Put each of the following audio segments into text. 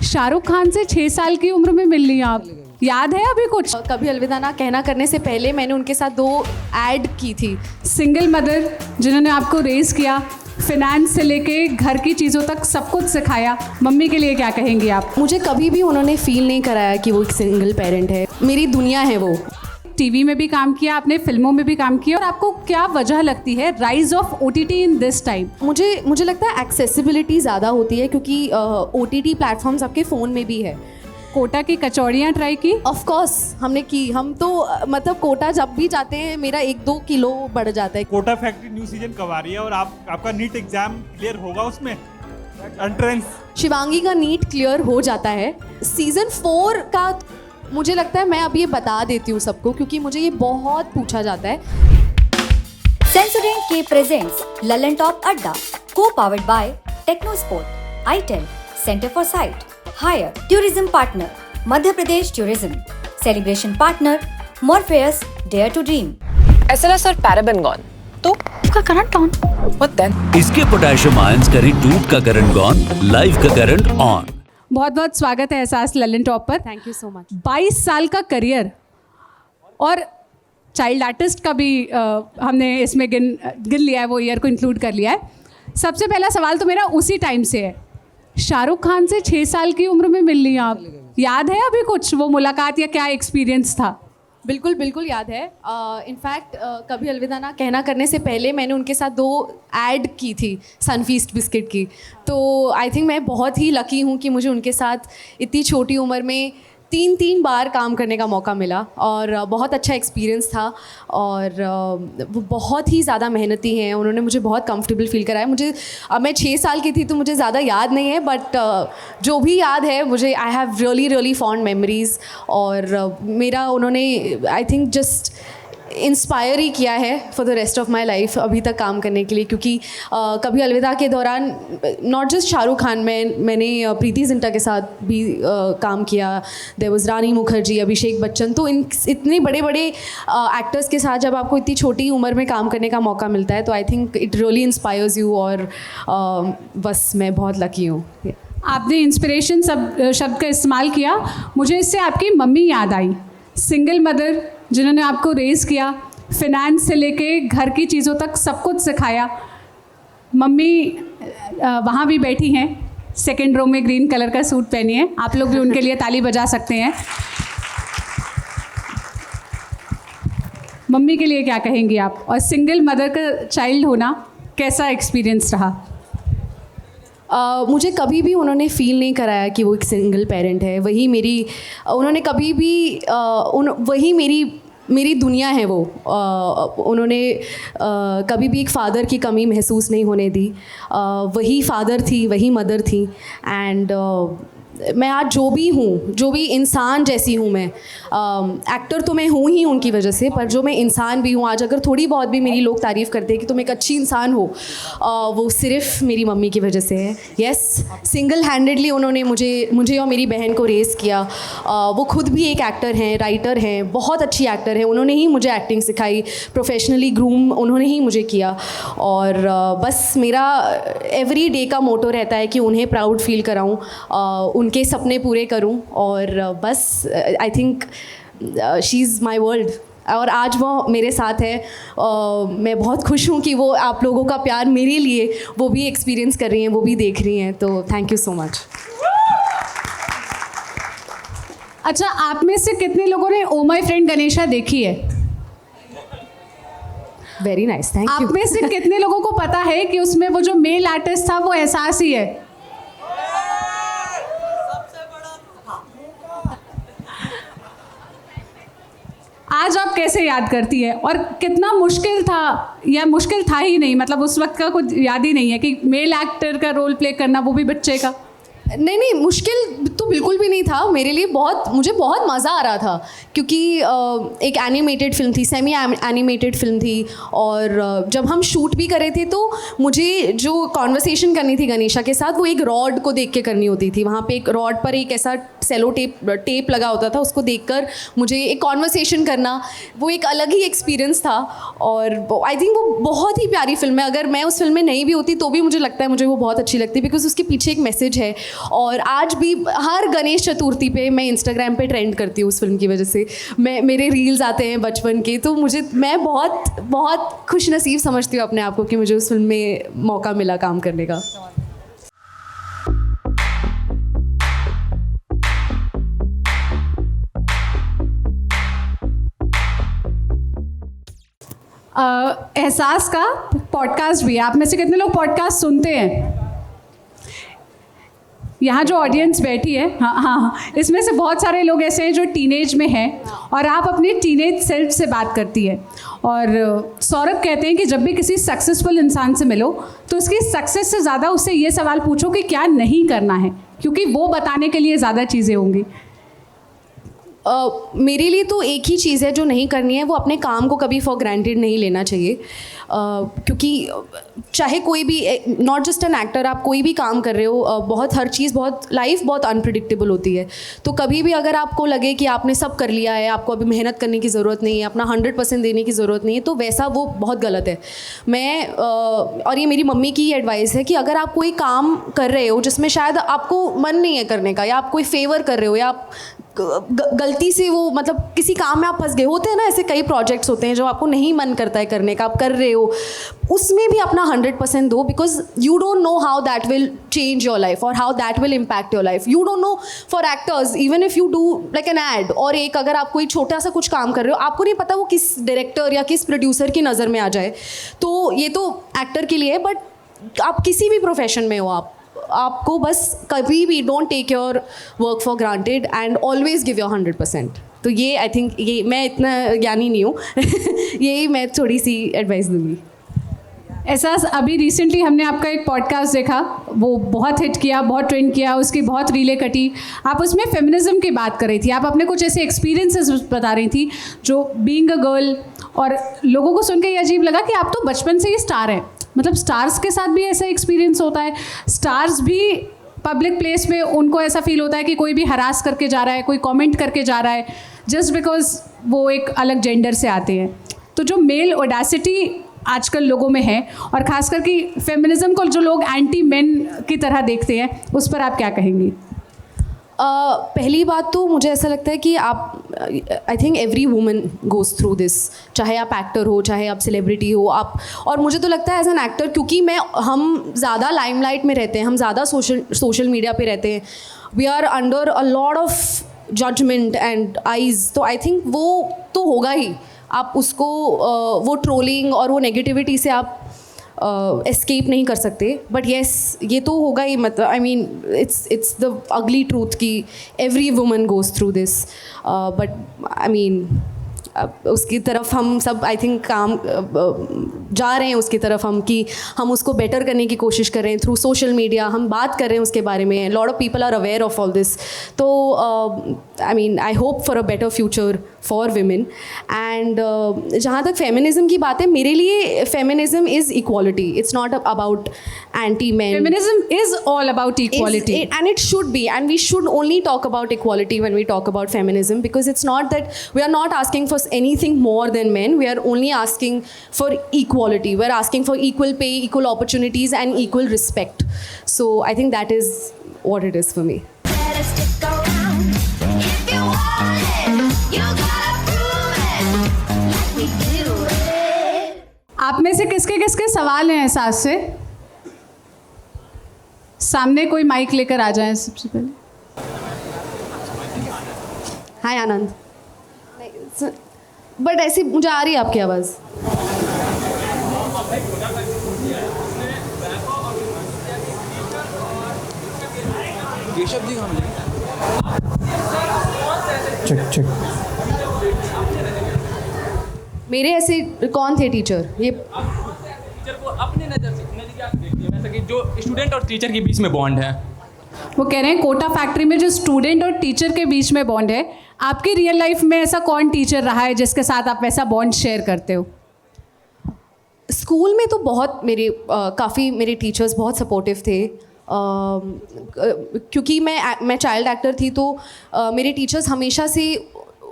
शाहरुख खान से 6 साल की उम्र में मिल ली आप, याद है अभी कुछ? कभी अलविदा ना कहना करने से पहले मैंने उनके साथ 2 ऐड की थी। सिंगल मदर जिन्होंने आपको रेज़ किया, फिनेंस से लेके घर की चीज़ों तक सब कुछ सिखाया, मम्मी के लिए क्या कहेंगी आप? मुझे कभी भी उन्होंने फील नहीं कराया कि वो एक सिंगल पेरेंट है, मेरी दुनिया है वो। टीवी में भी काम किया आपने, फिल्मों में भी काम किया, और आपको क्या वजह लगती है rise of OTT in this time? मुझे लगता है एक्सेसिबिलिटी ज़्यादा होती है क्योंकि OTT प्लेटफॉर्म्स आपके फ़ोन में भी है। कोटा की कचौड़ियाँ ट्राई की? ऑफ कोर्स हमने की। हम तो मतलब कोटा जब भी जाते हैं मेरा 1-2 किलो बढ़ जाता है। कोटा फैक्ट्री न्यू सीजन कब आ रही है और आपका नीट एग्जाम क्लियर होगा उसमें? एंट्रेंस शिवांगी का नीट क्लियर हो जाता है। सीज़न 4 का मुझे लगता है मैं अब ये बता देती हूँ सबको क्योंकि मुझे ये बहुत पूछा जाता है। सेंसोडेंट के प्रेजेंट्स ललन टॉप अड्डा, को powered by Tecno sport, itel, centre for sight, Haier, tourism partner Madhya Pradesh tourism, celebration partner Morpheus, dare to dream, SLS और पैराबेन गॉन, तो उसका करंट ऑन। What then? इसके पोटेशियम आयंस करी टूट का करंट गॉन, लाइव का current on. बहुत बहुत स्वागत है एहसास ललन टॉप पर। Thank you so much. 22 साल का करियर और चाइल्ड आर्टिस्ट का भी हमने इसमें गिन लिया है, वो ईयर को इंक्लूड कर लिया है। सबसे पहला सवाल तो मेरा उसी टाइम से है, शाहरुख खान से 6 साल की उम्र में मिल ली आप, याद है अभी कुछ वो मुलाकात या क्या एक्सपीरियंस था? बिल्कुल बिल्कुल याद है। इनफैक्ट कभी अलविदा ना कहना करने से पहले मैंने उनके साथ 2 ऐड की थी सनफीस्ट बिस्किट की। तो आई थिंक मैं बहुत ही लकी हूँ कि मुझे उनके साथ इतनी छोटी उम्र में 3 बार काम करने का मौका मिला और बहुत अच्छा एक्सपीरियंस था। और वो बहुत ही ज़्यादा मेहनती हैं, उन्होंने मुझे बहुत कंफर्टेबल फील कराया। मुझे मैं 6 साल की थी तो मुझे ज़्यादा याद नहीं है, बट जो भी याद है मुझे I have really fond memories. और मेरा उन्होंने आई थिंक जस्ट इंस्पायर ही किया है for the rest of my life अभी तक काम करने के लिए, क्योंकि कभी अलविदा के दौरान नॉट जस्ट शाहरुख खान, मैंने प्रीति जिंटा के साथ भी काम किया, देयर वाज रानी मुखर्जी, अभिषेक बच्चन। तो इतने बड़े बड़े एक्टर्स के साथ जब आपको इतनी छोटी उम्र में काम करने का मौका मिलता है तो I think it really inspires you. और बस मैं बहुत लकी हूँ। आपने इंस्पिरेशन शब्द का इस्तेमाल किया, मुझे इससे आपकी मम्मी याद आई। सिंगल मदर जिन्होंने आपको रेज़ किया, फिनेंस से लेके घर की चीज़ों तक सब कुछ सिखाया। मम्मी वहाँ भी बैठी हैं, सेकंड रो में ग्रीन कलर का सूट पहनी है, आप लोग भी उनके लिए ताली बजा सकते हैं। मम्मी के लिए क्या कहेंगी आप? और सिंगल मदर का चाइल्ड होना कैसा एक्सपीरियंस रहा? मुझे कभी भी उन्होंने फ़ील नहीं कराया कि वो एक सिंगल पेरेंट है। वही मेरी उन्होंने कभी भी वही मेरी दुनिया है वो। उन्होंने कभी भी एक फ़ादर की कमी महसूस नहीं होने दी। वही फ़ादर थी, वही मदर थी। एंड मैं आज जो भी हूँ, जो भी इंसान जैसी हूँ मैं, एक्टर तो मैं हूँ ही उनकी वजह से, पर जो मैं इंसान भी हूँ आज, अगर थोड़ी बहुत भी मेरी लोग तारीफ़ करते हैं कि तुम एक अच्छी इंसान हो, वो सिर्फ मेरी मम्मी की वजह से है। यस, सिंगल हैंडेडली उन्होंने मुझे और मेरी बहन को रेज़ किया। वो खुद भी एक एक्टर हैं, राइटर हैं, बहुत अच्छी एक्टर हैं। उन्होंने ही मुझे एक्टिंग सिखाई, प्रोफेशनली ग्रूम उन्होंने ही मुझे किया। और बस मेरा एवरी डे का मोटो रहता है कि उन्हें प्राउड फील कराऊँ, उनके सपने पूरे करूं। और बस I think she is my world. और आज वो मेरे साथ है। मैं बहुत खुश हूँ कि वो आप लोगों का प्यार मेरे लिए वो भी एक्सपीरियंस कर रही हैं, वो भी देख रही हैं। तो थैंक यू सो मच। अच्छा, आप में से कितने लोगों ने ओ माई फ्रेंड गणेशा देखी है? Very nice, thank you. आप में से कितने लोगों को पता है कि उसमें वो जो मेल आर्टिस्ट था वो एहसास ही है? आज आप कैसे याद करती है और कितना मुश्किल था, या मुश्किल था ही नहीं, मतलब उस वक्त का कुछ याद ही नहीं है कि मेल एक्टर का रोल प्ले करना, वो भी बच्चे का? नहीं, मुश्किल तो बिल्कुल भी नहीं था मेरे लिए। मुझे बहुत मज़ा आ रहा था क्योंकि एक एनिमेटेड फिल्म थी, सेमी एनिमेटेड फिल्म थी। और जब हम शूट भी कर रहे थे तो मुझे जो कॉन्वर्सेशन करनी थी गणेशा के साथ, वो एक रॉड को देख के करनी होती थी। वहाँ पे एक रॉड पर एक ऐसा सेलो टेप लगा होता था, उसको देखकर मुझे एक कॉन्वर्सेशन करना, वो एक अलग ही एक्सपीरियंस था। और आई थिंक वो बहुत ही प्यारी फिल्म है। अगर मैं उस फिल्म में नहीं भी होती तो भी मुझे लगता है मुझे वो बहुत अच्छी लगती है, बिकॉज उसके पीछे एक मैसेज है। और आज भी हर गणेश चतुर्थी पे मैं इंस्टाग्राम पे ट्रेंड करती हूँ उस फिल्म की वजह से। मेरे रील्स आते हैं बचपन के, तो मैं बहुत बहुत खुश नसीब समझती हूँ अपने आप को कि मुझे उस फिल्म में मौका मिला काम करने का। एहसास का पॉडकास्ट भी है। आप में से कितने लोग पॉडकास्ट सुनते हैं? यहाँ जो ऑडियंस बैठी है, हाँ, इसमें से बहुत सारे लोग ऐसे हैं जो टीनेज में हैं और आप अपने टीनेज सेल्फ से बात करती है। और सौरभ कहते हैं कि जब भी किसी सक्सेसफुल इंसान से मिलो तो उसकी सक्सेस से ज़्यादा उससे ये सवाल पूछो कि क्या नहीं करना है, क्योंकि वो बताने के लिए ज़्यादा चीज़ें होंगी। मेरे लिए तो एक ही चीज़ है जो नहीं करनी है, वो अपने काम को कभी फॉर ग्रांटेड नहीं लेना चाहिए। क्योंकि चाहे कोई भी, नॉट जस्ट एन एक्टर, आप कोई भी काम कर रहे हो, बहुत हर चीज़ लाइफ बहुत अनप्रिडिक्टेबल होती है। तो कभी भी अगर आपको लगे कि आपने सब कर लिया है, आपको अभी मेहनत करने की ज़रूरत नहीं है, अपना 100% देने की ज़रूरत नहीं है, तो वैसा वो बहुत गलत है। और ये मेरी मम्मी की एडवाइस है कि अगर आप कोई काम कर रहे हो जिसमें शायद आपको मन नहीं है करने का, या आप कोई फेवर कर रहे हो, या आप गलती से वो मतलब किसी काम में आप फंस गए, होते हैं ना ऐसे कई प्रोजेक्ट्स होते हैं जो आपको नहीं मन करता है करने का, आप कर रहे हो, उसमें भी अपना 100% दो, because you don't know how that will change your life और how that will impact your life. You don't know for actors, even if you do like an ad, और एक अगर आप कोई छोटा सा कुछ काम कर रहे हो, आपको नहीं पता वो किस डायरेक्टर या किस प्रोड्यूसर की नज़र में आ जाए। तो ये तो एक्टर के लिए है, बट आप किसी भी प्रोफेशन में हो, आपको बस कभी भी don't take your work for granted and always give your 100%। तो ये आई थिंक, ये मैं इतना ज्ञानी नहीं हूँ यही मैं थोड़ी सी एडवाइस दूंगी। एहसास, अभी रिसेंटली हमने आपका एक पॉडकास्ट देखा, वो बहुत हिट किया, बहुत ट्रेंड किया, उसकी बहुत रीलें कटी। आप उसमें फेमिनिज्म की बात कर रही थी, आप अपने कुछ ऐसे एक्सपीरियंसेस बता रही थी जो बीइंग अ गर्ल, और लोगों को सुन के ये अजीब लगा कि आप तो बचपन से ही स्टार हैं। मतलब स्टार्स के साथ भी ऐसा एक्सपीरियंस होता है? स्टार्स भी पब्लिक प्लेस में उनको ऐसा फील होता है कि कोई भी हरास करके जा रहा है, कोई कमेंट करके जा रहा है, जस्ट बिकॉज वो एक अलग जेंडर से आते हैं। तो जो मेल ऑडेसिटी आजकल लोगों में है, और ख़ासकर कि फेमिनिज्म को जो लोग एंटी मेन की तरह देखते हैं, उस पर आप क्या कहेंगी? पहली बात तो मुझे ऐसा लगता है कि आप, I think every woman goes through this, चाहे आप एक्टर हो, चाहे आप सेलिब्रिटी हो, आप, और मुझे तो लगता है एज एन एक्टर, क्योंकि हम ज़्यादा लाइमलाइट में रहते हैं, हम ज़्यादा सोशल मीडिया पे रहते हैं, we are under a lot of judgement and eyes. तो आई थिंक वो तो होगा ही, आप उसको वो ट्रोलिंग और वो नेगेटिविटी से आप एस्केप नहीं कर सकते। बट येस, ये तो होगा ही, मतलब I mean it's the ugly truth कि every woman goes through this. But I mean उसकी तरफ हम सब आई थिंक काम जा रहे हैं, उसकी तरफ हम, कि हम उसको बेटर करने की कोशिश कर रहे हैं थ्रू सोशल मीडिया, हम बात कर रहे हैं उसके बारे में, lot of people are aware of all this. तो I mean I hope for a better future for women. And जहाँ तक फेमिनिज्म की बात है, मेरे लिए feminism is equality, it's not about anti man. Feminism is all about equality, and it should be, and we should only talk about equality when we talk about feminism, because it's not that we are not asking for anything more than men, we are only asking for equality, we're asking for equal pay, equal opportunities and equal respect. So I think that is what it is for me. आप में से किसके किसके सवाल हैं एहसास से? सामने कोई माइक लेकर आ जाए सबसे पहले। हाय आनंद, बट ऐसी मुझे आ रही है आपकी आवाज़। चेक मेरे ऐसे कौन थे टीचर? ये टीचर को अपने नज़रिए आप देखती है, जैसा कि जो स्टूडेंट और टीचर के बीच में बॉन्ड है। वो कह रहे हैं कोटा फैक्ट्री में जो स्टूडेंट और टीचर के बीच में बॉन्ड है, आपकी रियल लाइफ में ऐसा कौन टीचर रहा है जिसके साथ आप वैसा बॉन्ड शेयर करते हो? स्कूल में तो बहुत काफ़ी मेरे टीचर्स बहुत सपोर्टिव थे, क्योंकि मैं चाइल्ड एक्टर थी, तो मेरे टीचर्स हमेशा से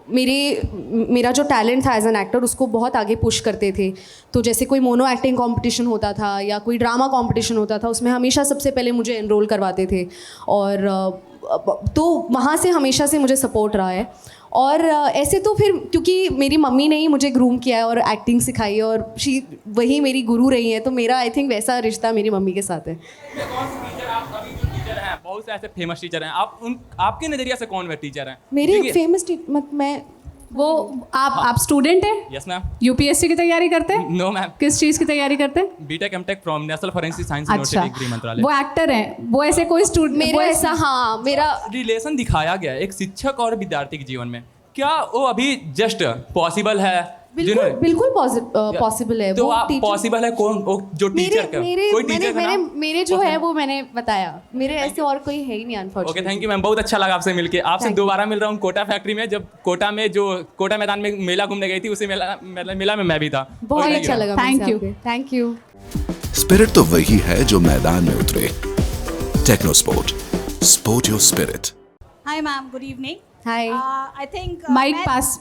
मेरा जो टैलेंट था एज एन एक्टर उसको बहुत आगे पुश करते थे। तो जैसे कोई मोनो एक्टिंग कंपटीशन होता था या कोई ड्रामा कंपटीशन होता था, उसमें हमेशा सबसे पहले मुझे एनरोल करवाते थे, और तो वहाँ से हमेशा से मुझे सपोर्ट रहा है। और ऐसे तो फिर क्योंकि मेरी मम्मी ने ही मुझे ग्रूम किया है और एक्टिंग सिखाई है, और वही मेरी गुरु रही है, तो मेरा आई थिंक वैसा रिश्ता मेरी मम्मी के साथ है। कौन से टीचर आप अभी जो टीचर हैं, बहुत से ऐसे फेमस टीचर हैं, आपके नज़रिया से कौन वे टीचर हैं? मेरे फेमस मैं वो आप स्टूडेंट हैं? Yes ma'am. यूपीएससी की तैयारी करते हैं? No ma'am. किस चीज़ की तैयारी करते हैं? BTech MTech from National Forensic Science अच्छा, यूनिवर्सिटी गृह मंत्रालय। वो एक्टर हैं, वो ऐसे कोई स्टूडेंट मेरा ऐसा, हाँ, मेरा रिलेशन दिखाया गया है एक शिक्षक और विद्यार्थी के जीवन में, क्या वो अभी जस्ट पॉसिबल है? बिल्कुल पॉसिबल है। तो वो आप पॉसिबल है कौन जो टीचर का कोई टीचर का नाम? मेरे जो है वो मैंने बताया, मेरे ऐसे और कोई है ही नहीं unfortunately. Okay, thank you ma'am, बहुत अच्छा लगा आपसे मिलके। आपसे दोबारा मिल रहा हूँ कोटा फैक्ट्री में, जब कोटा में जो कोटा मैदान में मेला घूमने गई थी, उसी मेला में मैं भी था। बहुत अच्छा लगा। Thank you. स्पिरिट तो वही है जो मैदान में उतरे। Tecno sport, sport your spirit. Hi ma'am, good evening. Hi. I think mike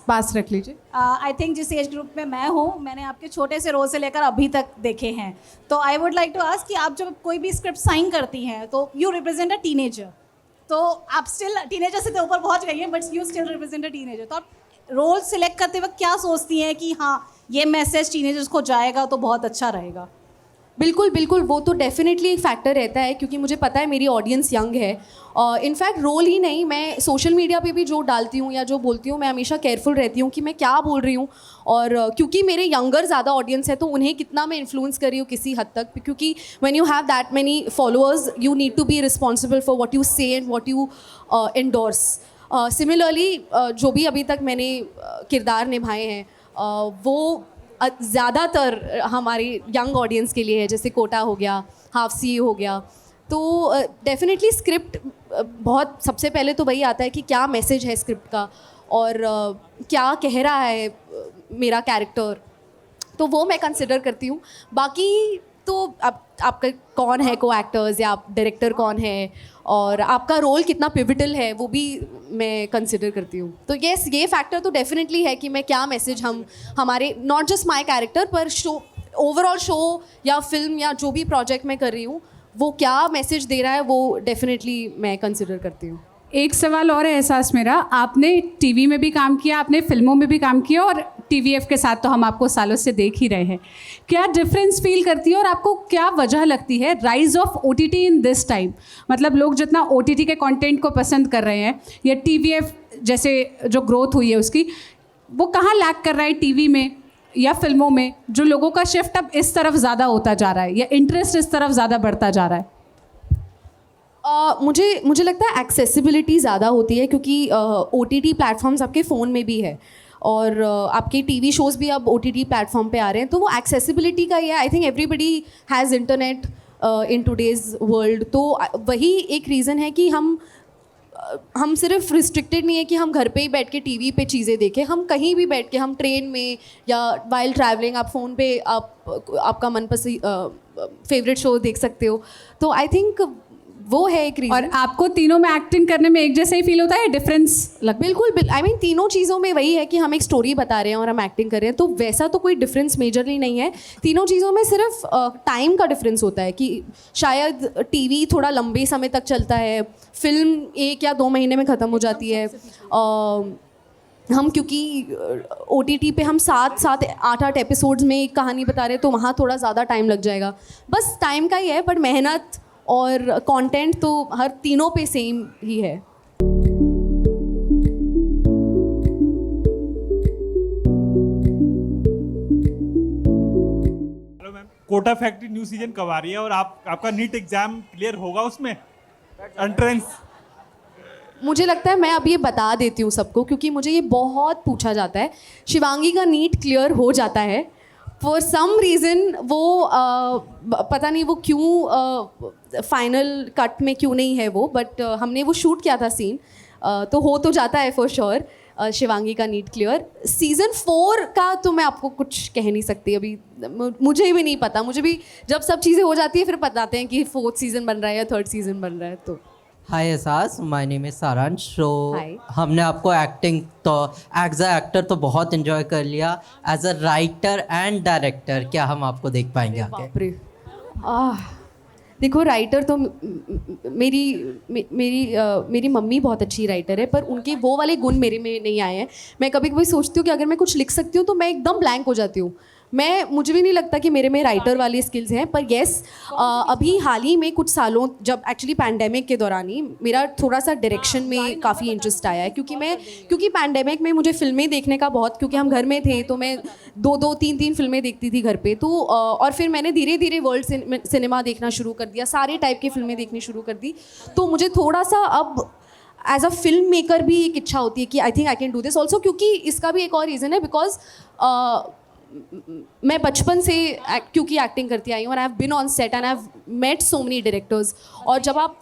पास रख लीजिए। आई थिंक जिस एज ग्रुप में मैं हूँ, मैंने आपके छोटे से रोल से लेकर अभी तक देखे हैं, तो I would like to ask कि आप जब कोई भी स्क्रिप्ट साइन करती हैं तो यू रिप्रेजेंट अ टीनेजर, तो आप स्टिल टीनेजर से तो ऊपर पहुँच गई हैं, but you still represent a teenager, तो आप रोल सिलेक्ट करते वक्त क्या सोचती हैं कि हाँ ये मैसेज टीनेजर्स को जाएगा तो बहुत अच्छा रहेगा? बिल्कुल, वो तो डेफिनेटली एक फैक्टर रहता है, क्योंकि मुझे पता है मेरी ऑडियंस यंग है। इनफैक्ट रोल ही नहीं, मैं सोशल मीडिया पे भी जो डालती हूँ या जो बोलती हूँ, मैं हमेशा केयरफुल रहती हूँ कि मैं क्या बोल रही हूँ, और क्योंकि मेरे यंगर ज़्यादा ऑडियंस है तो उन्हें कितना मैं इन्फ्लुएंस कर रही हूँ किसी हद तक, क्योंकि when you have that many followers you need to be responsible for what you say and what you endorse. Similarly जो भी अभी तक मैंने किरदार निभाए हैं वो ज़्यादातर हमारी यंग ऑडियंस के लिए है, जैसे कोटा हो गया, हाफ सी हो गया, तो डेफिनेटली स्क्रिप्ट बहुत सबसे पहले तो वही आता है कि क्या मैसेज है स्क्रिप्ट का, और क्या कह रहा है मेरा कैरेक्टर, तो वो मैं कंसिडर करती हूँ। बाकी तो आपका कौन है को एक्टर्स, या आप डायरेक्टर कौन है, और आपका रोल कितना पिविटल है, वो भी मैं कंसिडर करती हूँ। तो यस, ये फैक्टर तो डेफिनेटली है कि मैं क्या मैसेज हमारे नॉट जस्ट माय कैरेक्टर पर शो, ओवरऑल शो या फिल्म या जो भी प्रोजेक्ट मैं कर रही हूँ वो क्या मैसेज दे रहा है, वो डेफिनेटली मैं कंसिडर करती हूँ। एक सवाल और है एहसास मेरा, आपने टीवी में भी काम किया, आपने फिल्मों में भी काम किया, और टीवीएफ के साथ तो हम आपको सालों से देख ही रहे हैं। क्या डिफरेंस फील करती है और आपको क्या वजह लगती है rise of OTT in this time? मतलब लोग जितना ओटीटी के कंटेंट को पसंद कर रहे हैं, या टीवीएफ जैसे जो ग्रोथ हुई है उसकी, वो कहाँ लैक कर रहा है टीवी में या फिल्मों में, जो लोगों का शिफ्ट अब इस तरफ ज़्यादा होता जा रहा है या इंटरेस्ट इस तरफ ज़्यादा बढ़ता जा रहा है? मुझे लगता है एक्सेसिबिलिटी ज़्यादा होती है, क्योंकि OTT प्लेटफॉर्म्स आपके फ़ोन में भी है, और आपके टीवी शोज़ भी अब OTT प्लेटफॉर्म पे आ रहे हैं, तो वो एक्सेसिबिलिटी का ही है। I think everybody has internet in today's world, तो वही एक रीज़न है कि हम सिर्फ रिस्ट्रिक्टेड नहीं है कि हम घर पे ही बैठ के टीवी पे चीज़ें देखें, हम कहीं भी बैठ के, हम ट्रेन में या वाइल ट्रैवलिंग, आप फ़ोन पे आपका मनपसंद फेवरेट शो देख सकते हो। तो आई थिंक वो है एक रीज़न। और आपको तीनों में एक्टिंग करने में एक जैसा ही फील होता है, डिफरेंस बिल्कुल आई मीन तीनों चीज़ों में वही है कि हम एक स्टोरी बता रहे हैं और हम एक्टिंग कर रहे हैं, तो वैसा तो कोई डिफरेंस मेजरली नहीं है। तीनों चीज़ों में सिर्फ टाइम का डिफरेंस होता है कि शायद टीवी थोड़ा लंबे समय तक चलता है, फिल्म 1 या 2 महीने में ख़त्म हो जाती है। हम क्योंकि OTT पे हम 7-8 एपिसोड्स में एक कहानी बता रहे हैं, तो वहाँ थोड़ा ज़्यादा टाइम लग जाएगा। बस टाइम का ही है, बट मेहनत और कंटेंट तो हर तीनों पे सेम ही है। Hello ma'am, Kota factory new season कब आ रही है और आपका नीट एग्जाम क्लियर होगा उसमें एंट्रेंस? मुझे लगता है मैं अब ये बता देती हूँ सबको, क्योंकि मुझे ये बहुत पूछा जाता है। शिवांगी का नीट क्लियर हो जाता है, फॉर सम रीज़न वो पता नहीं वो क्यों फाइनल कट में क्यों नहीं है वो, बट हमने वो शूट किया था सीन, तो हो तो जाता है फॉर श्योर शिवांगी का नीट क्लियर। सीज़न 4 का तो मैं आपको कुछ कह नहीं सकती अभी, मुझे भी नहीं पता। मुझे भी जब सब चीज़ें हो जाती है फिर बताते हैं कि 4th सीज़न बन रहा है या 3rd सीज़न बन रहा है। तो हाय एहसास, माय नेम इज सारांश। सो Hi. हमने आपको एक्टिंग तो एज अ एक्टर तो बहुत इन्जॉय कर लिया, as a writer and director क्या हम आपको देख पाएंगे आगे? बाप रे। देखो, राइटर तो मेरी मम्मी बहुत अच्छी राइटर है, पर उनके वो वाले गुण मेरे में नहीं आए हैं। मैं कभी कभी सोचती हूँ कि अगर मैं कुछ लिख सकती हूँ तो मैं एकदम ब्लैंक हो जाती हूँ। मुझे भी नहीं लगता कि मेरे में राइटर वाली स्किल्स हैं। पर येस, अभी हाल ही में कुछ सालों, जब एक्चुअली पैंडेमिक के दौरान ही मेरा थोड़ा सा डायरेक्शन में काफ़ी इंटरेस्ट आया है, क्योंकि पैंडेमिक में मुझे फिल्में देखने का बहुत, क्योंकि हम घर में थे तो मैं 2-3 फिल्में देखती थी घर पे। तो और फिर मैंने धीरे धीरे वर्ल्ड सिनेमा देखना शुरू कर दिया, सारे टाइप की फिल्में देखनी शुरू कर दी। तो मुझे थोड़ा सा अब एज अ फिल्म मेकर भी एक इच्छा होती है कि I think I can do this also, क्योंकि इसका भी एक और रीज़न है, बिकॉज मैं बचपन से क्योंकि एक्टिंग करती आई हूँ, और I have been on set and I have met so many directors. और जब आप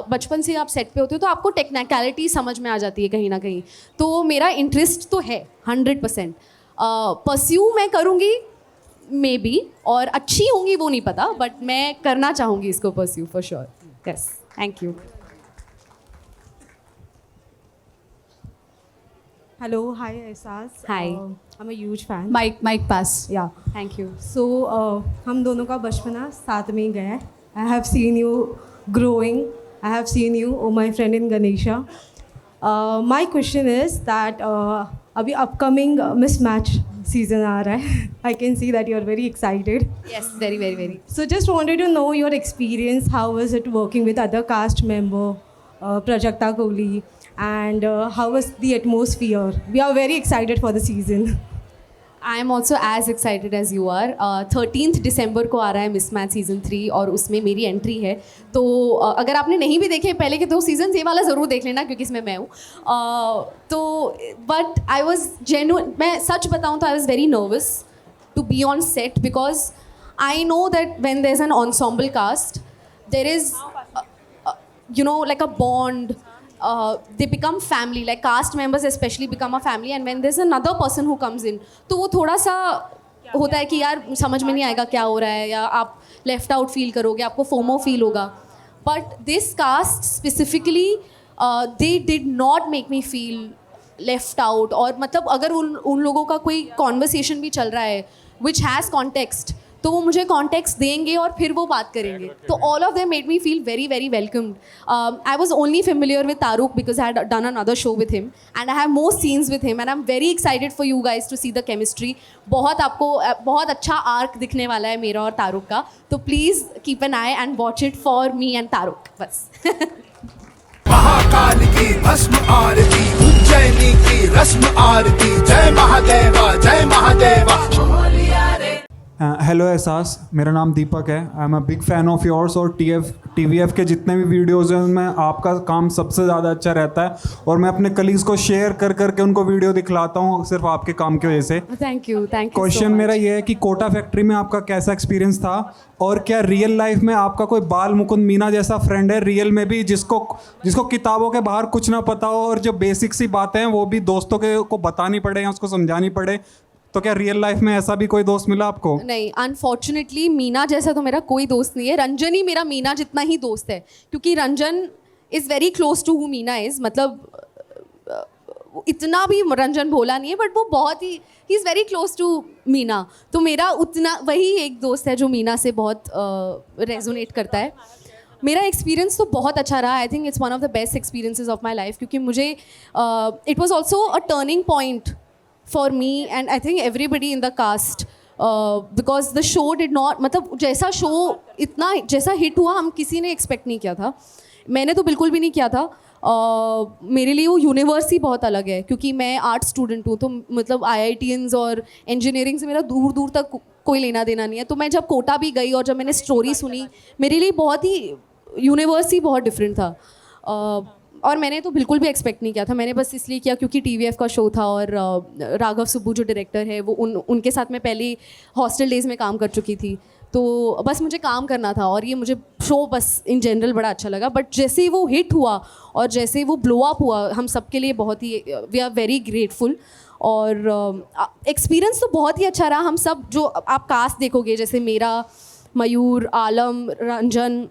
बचपन से आप सेट पे होते हो तो आपको टेक्निकलिटी समझ में आ जाती है कहीं ना कहीं। तो मेरा इंटरेस्ट तो है 100%। परस्यू मैं करूँगी मे बी, और अच्छी होंगी वो नहीं पता, बट मैं करना चाहूँगी इसको pursue for sure. Yes, thank you. Hello, hi Ehsaas. Hi. I'm a huge fan. Mic pass. Yeah. Thank you. So हम दोनों का बचपना साथ में ही गया है. I have seen you growing. I have seen you, oh my friend in Ganesha. My question is that अभी upcoming mismatch season आ रहा है. I can see that you are very excited. Yes, very, very, very. So just wanted to know your experience. How was it working with other cast member, Prajakta Kohli? And how was the atmosphere? We are very excited for the season. I am also as excited as you are. 13th December को आ रहा है mismatch season 3, और उसमें मेरी entry है। तो अगर आपने नहीं भी देखे पहले के 2 सीजन, ये वाला ज़रूर देख लेना, क्योंकि इसमें मैं हूँ। तो बट आई वॉज जेन्युइन, मैं सच बताऊँ तो I was very nervous to be on set, because I know that when there is an ensemble cast, there is like a bond. They become family, like cast members especially become a family, and when there's another person who comes in, तो वो थोड़ा सा होता है कि यार समझ में नहीं आएगा क्या हो रहा है, या आप लेफ्ट आउट फील करोगे, आपको फोमो फील होगा। But this cast specifically they did not make me feel left out. और मतलब अगर उन लोगों का कोई कॉन्वर्सेशन भी चल रहा है विच हैज़ कॉन्टेक्स्ट, तो वो मुझे कॉन्टेक्स्ट देंगे और फिर वो बात करेंगे। तो all of them made me feel very very welcomed. I was only familiar with Taruk because I had done another show with him, and I have more scenes with him, and I am very excited for you guys to see the chemistry. आपको बहुत अच्छा arc दिखने वाला है मेरा और तारुक का, तो please keep an eye and watch it for me and Taruk. बस। महाकाल की भस्म आरती, उज्जैनी की रस्म आरती, जय महादेवा जय महादेवा। हेलो एहसास, मेरा नाम दीपक है। I am a big fan of yours, और TVF के जितने भी वीडियोज़ हैं उनमें आपका काम सबसे ज़्यादा अच्छा रहता है, और मैं अपने कलीग्स को शेयर कर करके उनको वीडियो दिखलाता हूँ सिर्फ आपके काम की वजह से। थैंक यू क्वेश्चन मेरा ये है कि कोटा फैक्ट्री में आपका कैसा एक्सपीरियंस था, और क्या रियल लाइफ में आपका कोई बाल मुकुंद मीना जैसा फ्रेंड है रियल में भी, जिसको किताबों के बाहर कुछ ना पता हो, और जो बेसिक सी बातें हैं वो भी दोस्तों को बतानी पड़े या उसको समझानी पड़े? तो क्या रियल लाइफ में ऐसा भी कोई दोस्त मिला आपको? नहीं, अनफॉर्चुनेटली मीना जैसा तो मेरा कोई दोस्त नहीं है। रंजन ही मेरा मीना जितना ही दोस्त है, क्योंकि Ranjan is very close to who Meena is. मतलब इतना भी रंजन भोला नहीं है, बट वो बहुत ही is very close to Meena. तो मेरा उतना वही एक दोस्त है जो मीना से बहुत रेजोनेट करता है। मेरा एक्सपीरियंस तो बहुत अच्छा रहा। I think it's one of the best experiences of my life, क्योंकि मुझे it was also a turning point for me and I think everybody in the cast, because the show did not, मतलब जैसा show इतना जैसा hit हुआ हम किसी ने एक्सपेक्ट नहीं किया था। मैंने तो बिल्कुल भी नहीं किया था। मेरे लिए वो यूनिवर्स ही बहुत अलग है, क्योंकि मैं आर्ट स्टूडेंट हूँ, तो मतलब IITians और इंजीनियरिंग से मेरा दूर दूर तक कोई लेना देना नहीं है। तो मैं जब कोटा भी गई और जब मैंने स्टोरी सुनी, मेरे लिए बहुत ही यूनिवर्स ही बहुत डिफरेंट था। और मैंने तो बिल्कुल भी एक्सपेक्ट नहीं किया था। मैंने बस इसलिए किया क्योंकि TVF का शो था, और राघव सुब्बू जो डायरेक्टर है वो उनके साथ मैं पहले हॉस्टल डेज़ में काम कर चुकी थी, तो बस मुझे काम करना था, और ये मुझे शो बस इन जनरल बड़ा अच्छा लगा। बट जैसे ही वो हिट हुआ और जैसे वो ब्लो अप हुआ, हम सब के लिए बहुत ही वी आर वेरी ग्रेटफुल। और एक्सपीरियंस तो बहुत ही अच्छा रहा। हम सब जो आप कास्ट देखोगे, जैसे मेरा, मयूर, आलम, रंजन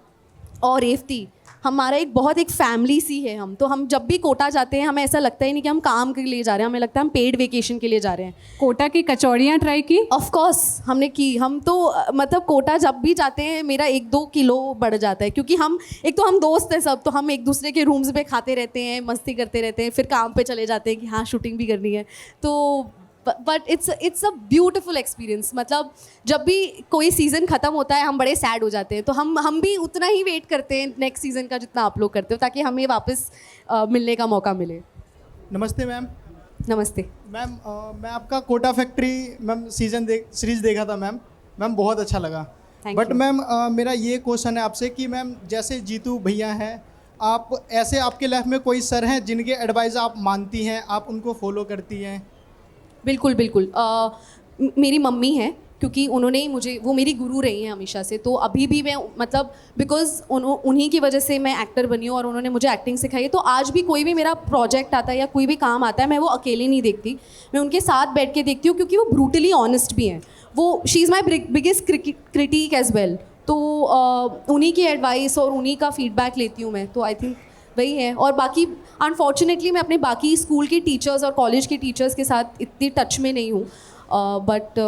और रेवती, हमारा एक फैमिली सी है हम। तो हम जब भी कोटा जाते हैं हमें ऐसा लगता ही नहीं कि हम काम के लिए जा रहे हैं, हमें लगता है हम पेड वेकेशन के लिए जा रहे हैं। कोटा की कचौड़ियाँ ट्राई की? ऑफ कोर्स हमने की। हम तो मतलब कोटा जब भी जाते हैं मेरा 1-2 किलो बढ़ जाता है, क्योंकि हम एक तो हम दोस्त हैं सब, तो हम एक दूसरे के रूम्स पे खाते रहते हैं, मस्ती करते रहते हैं, फिर काम पे चले जाते हैं कि हाँ शूटिंग भी करनी है। तो but it's a beautiful experience. मतलब जब भी कोई सीज़न ख़त्म होता है हम बड़े सैड हो जाते हैं, तो हम भी उतना ही वेट करते हैं नेक्स्ट सीज़न का जितना आप लोग करते हो, ताकि हमें वापस मिलने का मौका मिले। नमस्ते मैम। नमस्ते मैम। मैं आपका कोटा फैक्ट्री मैम सीरीज़ देखा था मैम बहुत अच्छा लगा। बट मैम मेरा ये क्वेश्चन है आपसे कि मैम जैसे जीतू भैया हैं, आप ऐसे आपके लाइफ में कोई सर हैं जिनके एडवाइस आप मानती हैं, आप उनको फॉलो करती हैं? बिल्कुल बिल्कुल। मेरी मम्मी हैं, क्योंकि उन्होंने ही मुझे, वो मेरी गुरु रही हैं हमेशा से। तो अभी भी मैं मतलब बिकॉज उन्हीं की वजह से मैं एक्टर बनी हूँ और उन्होंने मुझे एक्टिंग सिखाई है। तो आज भी कोई भी मेरा प्रोजेक्ट आता है या कोई भी काम आता है, मैं वो अकेले नहीं देखती, मैं उनके साथ बैठ के देखती हूँ, क्योंकि वो ब्रूटली ऑनेस्ट भी हैं। वो she is my biggest critic as well. तो उन्हीं की एडवाइस और उन्हीं का फीडबैक लेती हूँ मैं। तो आई थिंक वही है। और बाकी अनफॉर्चुनेटली मैं अपने बाकी स्कूल के टीचर्स और कॉलेज के टीचर्स के साथ इतनी टच में नहीं हूँ। बट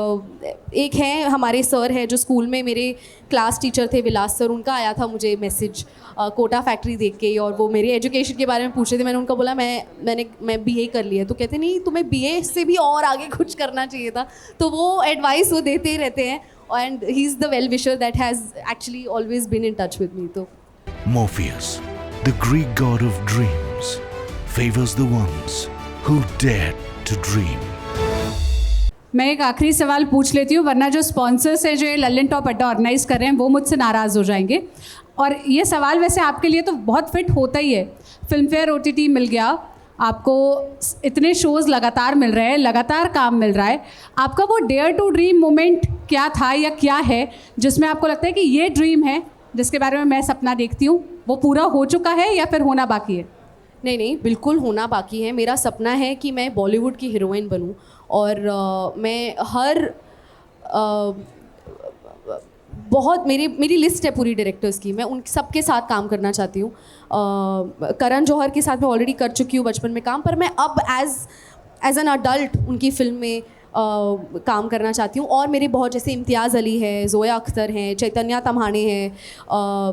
एक है हमारे सर है जो स्कूल में मेरे क्लास टीचर थे, विलास सर, उनका आया था मुझे मैसेज कोटा फैक्ट्री देख के, और वो मेरे एजुकेशन के बारे में पूछ रहे थे। मैंने उनको बोला मैं BA कर लिया। तो कहते नहीं तुम्हें BA से भी और आगे कुछ करना चाहिए था। तो वो एडवाइस वो देते ही रहते हैं, and he is the well wisher that has actually always been in touch with me. तो Morpheus, the Greek god of dreams, favors the ones who dare to dream. मैं एक आखिरी सवाल पूछ लेती हूँ, वरना जो स्पॉन्सर्स हैं जो ये लल्लन टॉप अड्डा ऑर्गेनाइज कर रहे हैं वो मुझसे नाराज़ हो जाएंगे। और ये सवाल वैसे आपके लिए तो बहुत फिट होता ही है। फिल्म फेयर OTT मिल गया आपको, इतने शोज़ लगातार मिल रहे हैं, लगातार काम मिल रहा है। आपका वो डेयर टू ड्रीम मोमेंट क्या था या क्या है जिसमें आपको लगता है कि ये ड्रीम है जिसके बारे में मैं सपना देखती हूँ, वो पूरा हो चुका है या फिर होना बाकी है? नहीं, बिल्कुल होना बाकी है। मेरा सपना है कि मैं बॉलीवुड की हीरोइन बनूं, और मैं बहुत मेरी लिस्ट है पूरी डायरेक्टर्स की। मैं उन सबके साथ काम करना चाहती हूँ। करण जौहर के साथ मैं ऑलरेडी कर चुकी हूँ बचपन में काम, पर मैं अब एज एन अडल्ट उनकी फिल्म में काम करना चाहती हूँ। और मेरे बहुत जैसे इम्तियाज़ अली है, ज़ोया अख्तर हैं, चैतन्या तम्हाने हैं,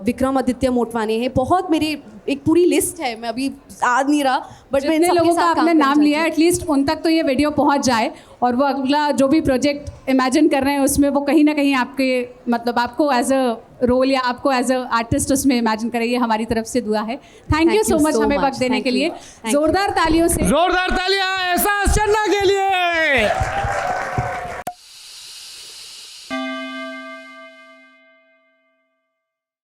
विक्रमादित्य मोटवाने हैं, बहुत मेरी एक पूरी लिस्ट है। मैं अभी याद नहीं रहा, बट जितने लोगों का आपने नाम लिया है एटलीस्ट उन तक तो ये वीडियो पहुंच जाए, और वो अगला जो भी प्रोजेक्ट इमेजिन कर रहे हैं उसमें वो कहीं ना कहीं आपके मतलब आपको एज अ रोल या आपको एज अ आर्टिस्ट उसमें इमेजिन करें। ये हमारी तरफ से दुआ है। थैंक यू सो मच हमें वक्त देने के लिए। जोरदार तालियों से, जोरदार तालियां एहसास चन्ना के लिए।